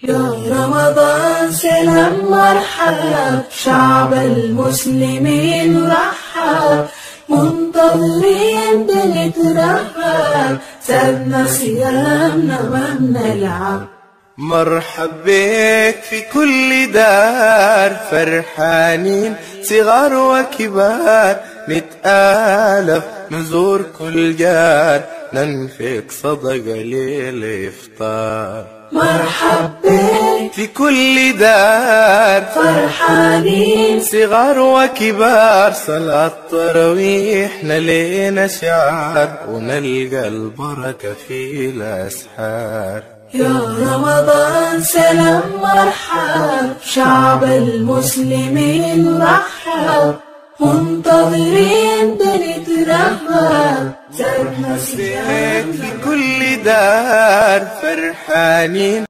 يا رمضان سلام مرحب، شعب المسلمين رحب، منتظرين بنترحب، سابنا صيامنا ما بنلعب. مرحب بك في كل دار، فرحانين صغار وكبار، نتآلف نزور كل جار، ننفق صدقة للإفطار. مرحب بك في كل دار، فرحانين صغار وكبار، صلاة تراويح لينا شعار، ونلقى البركة في الأسحار. يا رمضان سلام مرحب، شعب المسلمين رحب، منتظرين بنترحب، سابنا صيامنا في كل دار فرحانين